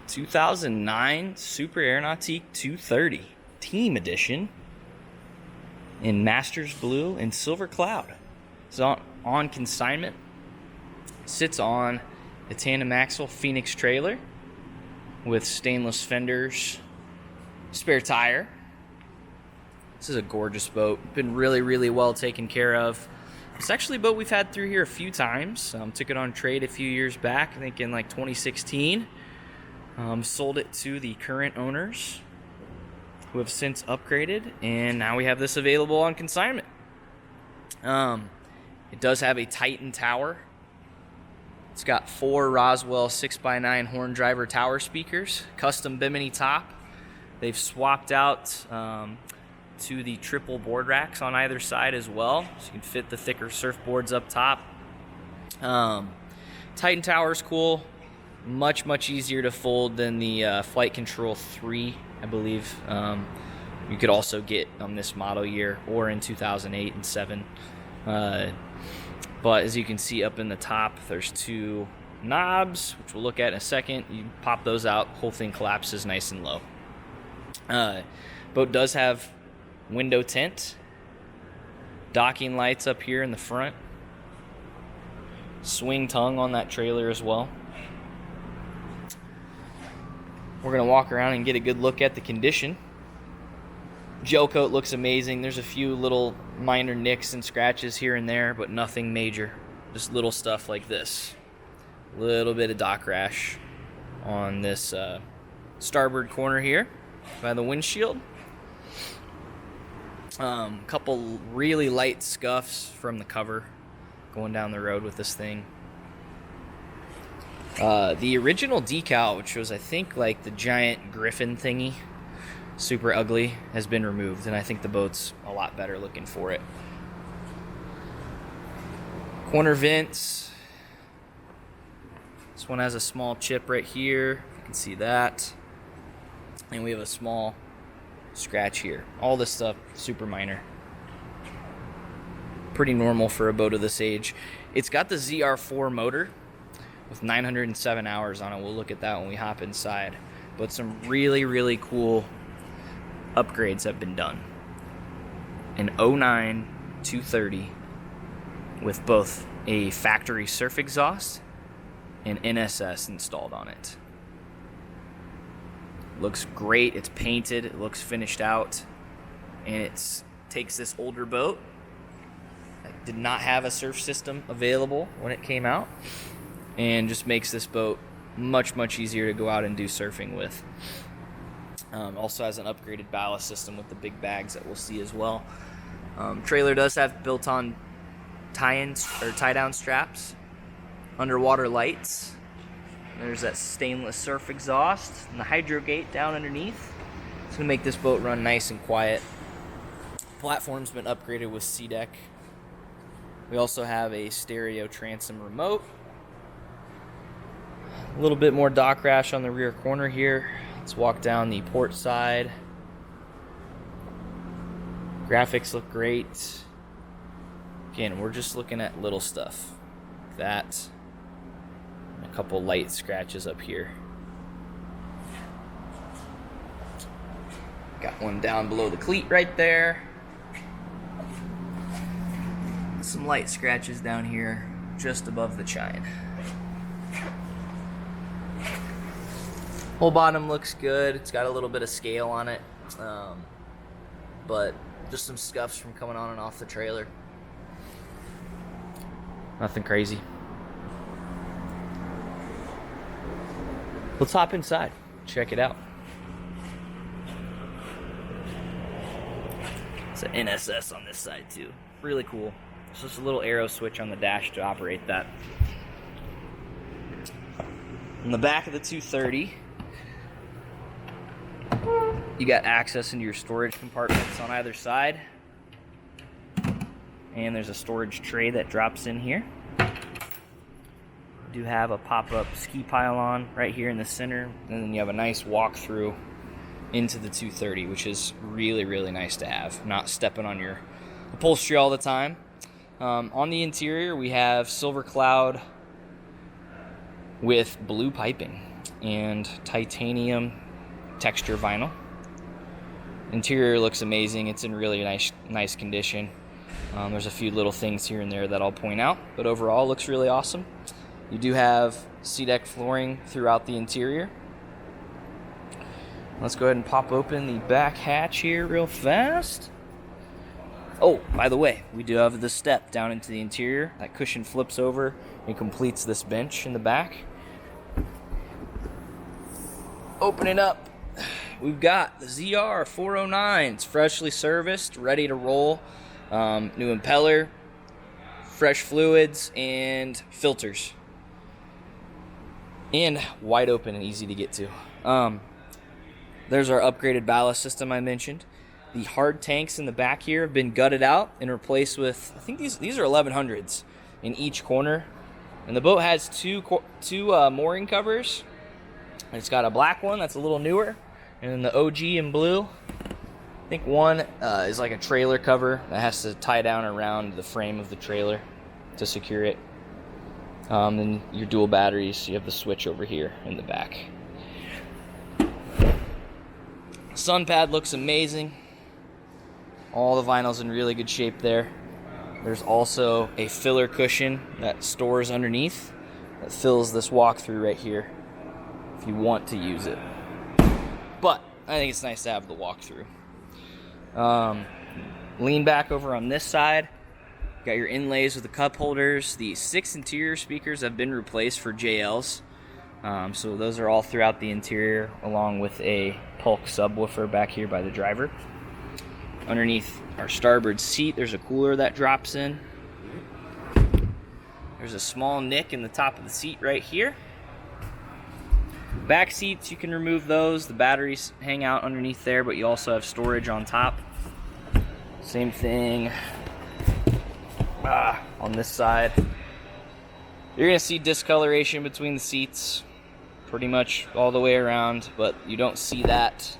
2009 Super Air Nautique 230 Team Edition in Masters Blue and Silver Cloud. It's on consignment. Sits on a tandem axle Phoenix trailer with stainless fenders, spare tire. This is a gorgeous boat. Been really, really well taken care of. It's actually a boat we've had through here a few times. Took it on trade a few years back, I think in like 2016. Sold it to the current owners, who have since upgraded, and now we have this available on consignment. It does have a Titan tower. It's got 4 Roswell 6x9 horn driver tower speakers, custom bimini top. They've swapped out to the triple board racks on either side as well, so you can fit the thicker surfboards up top. Titan tower is cool. Much easier to fold than the Flight Control 3, I believe. You could also get on this model year or in 2008 and 7. But as you can see up in the top, there's 2 knobs, which we'll look at in a second. You pop those out, whole thing collapses nice and low. Boat does have window tint, docking lights up here in the front, swing tongue on that trailer as well. We're going to walk around and get a good look at the condition. Gel coat looks amazing. There's a few little minor nicks and scratches here and there, but nothing major. Just little stuff like this. A little bit of dock rash on this starboard corner here by the windshield. Couple really light scuffs from the cover going down the road with this thing. The original decal, which was I think like the giant griffin thingy, super ugly, has been removed, and I think the boat's a lot better looking for it. Corner vents. This one has a small chip right here. You can see that. And we have a small scratch here. All this stuff, super minor. Pretty normal for a boat of this age. It's got the ZR4 motor with 907 hours on it. We'll look at that when we hop inside. But some really cool upgrades have been done. An 09 230 with both a factory surf exhaust and NSS installed on it. Looks great. It's painted. It looks finished out. And it takes this older boat that did not have a surf system available when it came out, and just makes this boat much easier to go out and do surfing with. Also has an upgraded ballast system with the big bags that we'll see as well. Trailer does have built-on tie-ins or tie-down straps, underwater lights. There's that stainless surf exhaust and the hydro gate down underneath. It's gonna make this boat run nice and quiet. Platform's been upgraded with SeaDeck. We also have a stereo transom remote. A little bit more dock rash on the rear corner here. Let's walk down the port side. Graphics look great. Again, we're just looking at little stuff. That. And a couple light scratches up here. Got one down below the cleat right there. Some light scratches down here just above the chine. Whole bottom looks good. It's got a little bit of scale on it, but just some scuffs from coming on and off the trailer. Nothing crazy. Let's hop inside, check it out. It's an NSS on this side too. Really cool. It's just a little arrow switch on the dash to operate that. On the back of the 230, you got access into your storage compartments on either side. And there's a storage tray that drops in here. You do have a pop-up ski pylon right here in the center. And then you have a nice walk-through into the 230, which is really nice to have. Not stepping on your upholstery all the time. On the interior, we have silver cloud with blue piping. and titanium texture vinyl. Interior looks amazing. It's in really nice condition. There's a few little things here and there that I'll point out, but overall looks really awesome. You do have SeaDek flooring throughout the interior. Let's go ahead and pop open the back hatch here real fast. Oh, by the way, we do have the step down into the interior. That cushion flips over and completes this bench in the back. Open it up. We've got the ZR 409. It's freshly serviced, ready to roll. New impeller, fresh fluids, and filters. And wide open and easy to get to. There's our upgraded ballast system I mentioned. The hard tanks in the back here have been gutted out and replaced with, I think these are 1100s in each corner. And the boat has two mooring covers. It's got a black one that's a little newer, and then the OG in blue. I think one is like a trailer cover that has to tie down around the frame of the trailer to secure it. Then your dual batteries, you have the switch over here in the back. Sun pad looks amazing. All the vinyl's in really good shape there. There's also a filler cushion that stores underneath that fills this walkthrough right here if you want to use it. But I think it's nice to have the walkthrough. Lean back over on this side. Got your inlays with the cup holders. The 6 interior speakers have been replaced for JLs. So those are all throughout the interior, along with a Polk subwoofer back here by the driver. Underneath our starboard seat, there's a cooler that drops in. There's a small nick in the top of the seat right here. Back seats, you can remove those. The batteries hang out underneath there, but you also have storage on top. Same thing on this side. You're going to see discoloration between the seats pretty much all the way around, but you don't see that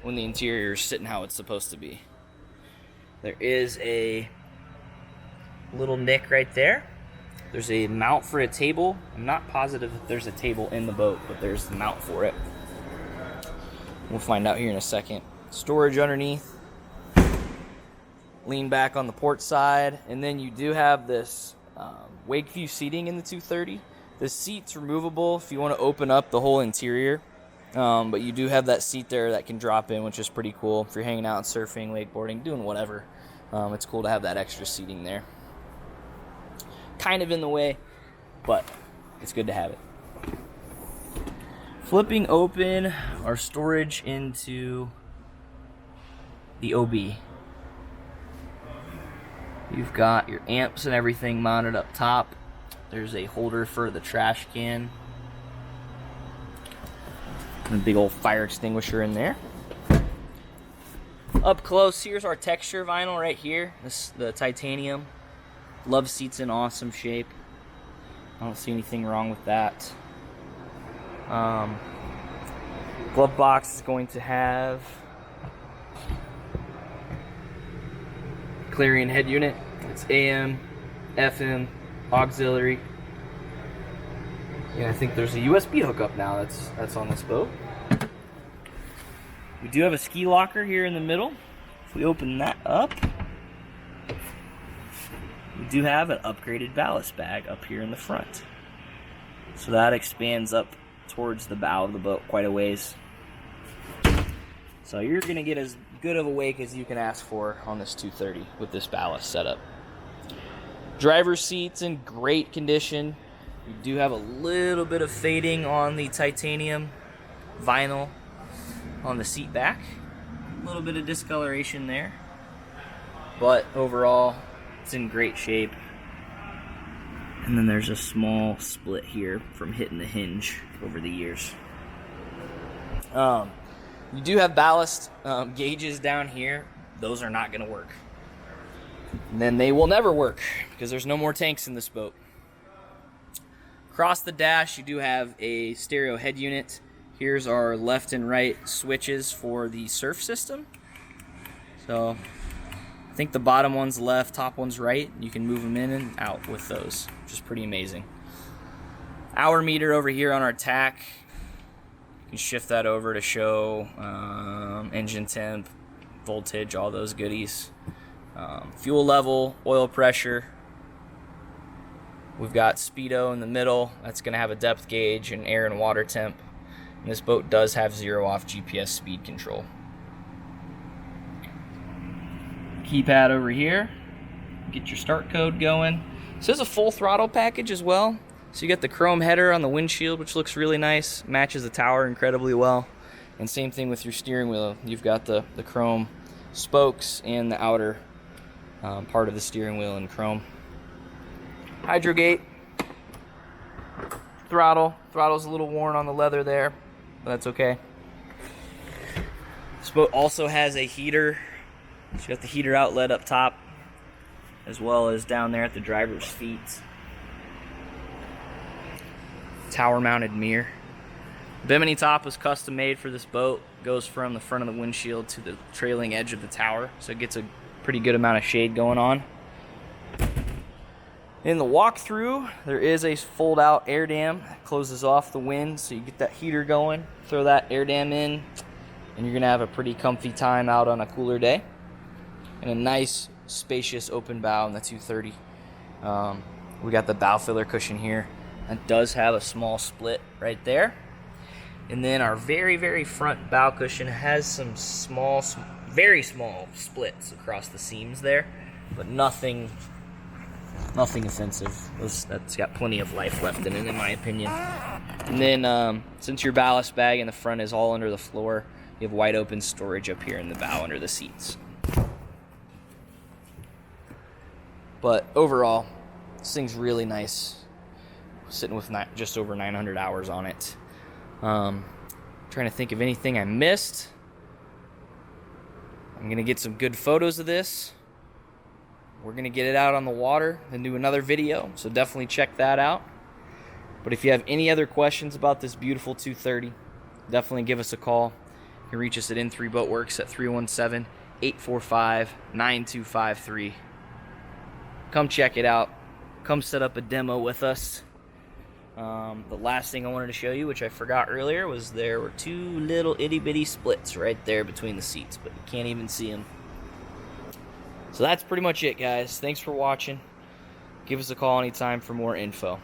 when the interior is sitting how it's supposed to be. There is a little nick right there. There's a mount for a table. I'm not positive if there's a table in the boat, but there's the mount for it. We'll find out here in a second. Storage underneath. Lean back on the port side, and then you do have this wake view seating in the 230. The seat's removable if you want to open up the whole interior, but you do have that seat there that can drop in, which is pretty cool if you're hanging out surfing, wakeboarding, doing whatever. It's cool to have that extra seating there. Kind of in the way, but it's good to have it. Flipping open our storage into the OB. You've got your amps and everything mounted up top. There's a holder for the trash can. And a big old fire extinguisher in there. Up close, here's our texture vinyl right here. This is the titanium. Love seat's in awesome shape. I don't see anything wrong with that. Glove box is going to have Clarion head unit. It's AM, FM, auxiliary. Yeah, I think there's a USB hookup now that's on this boat. We do have a ski locker here in the middle. If we open that up, we do have an upgraded ballast bag up here in the front. So that expands up towards the bow of the boat quite a ways. So you're going to get as good of a wake as you can ask for on this 230 with this ballast setup. Driver's seat's in great condition. You do have a little bit of fading on the titanium vinyl on the seat back. A little bit of discoloration there. But overall, it's in great shape. And then there's a small split here from hitting the hinge over the years. You do have ballast gauges down here. Those are not going to work. And then they will never work because there's no more tanks in this boat. Across the dash, you do have a stereo head unit. Here's our left and right switches for the surf system. So I think the bottom one's left, top one's right. You can move them in and out with those, which is pretty amazing. Hour meter over here on our tack. You can shift that over to show engine temp, voltage, all those goodies. Fuel level, oil pressure. We've got speedo in the middle. That's going to have a depth gauge and air and water temp. And this boat does have 0-off GPS speed control. Keypad over here. Get your start code going. So there's a full throttle package as well. So you got the chrome header on the windshield, which looks really nice. Matches the tower incredibly well. And same thing with your steering wheel. You've got the chrome spokes and the outer part of the steering wheel in chrome. Hydro gate. Throttle. Throttle's a little worn on the leather there, but that's okay. This boat also has a heater. It's got the heater outlet up top, as well as down there at the driver's feet. Tower mounted mirror. Bimini top was custom made for this boat. Goes from the front of the windshield to the trailing edge of the tower, so it gets a pretty good amount of shade going on. In the walkthrough, there is a fold-out air dam that closes off the wind, so you get that heater going. Throw that air dam in, and you're gonna have a pretty comfy time out on a cooler day. And a nice, spacious open bow in the 230. We got the bow filler cushion here. It does have a small split right there. And then our very, very front bow cushion has some small, very small splits across the seams there, but nothing offensive. That's got plenty of life left in it, in my opinion. And then, since your ballast bag in the front is all under the floor, you have wide open storage up here in the bow under the seats. But overall, this thing's really nice. Sitting with just over 900 hours on it. Trying to think of anything I missed. I'm going to get some good photos of this. We're going to get it out on the water and do another video, so definitely check that out. But if you have any other questions about this beautiful 230, definitely give us a call. You can reach us at N3 Boatworks at 317-845-9253. Come check it out. Come set up a demo with us. The last thing I wanted to show you, which I forgot earlier, was there were two little itty-bitty splits right there between the seats, but you can't even see them. So that's pretty much it, guys. Thanks for watching. Give us a call anytime for more info.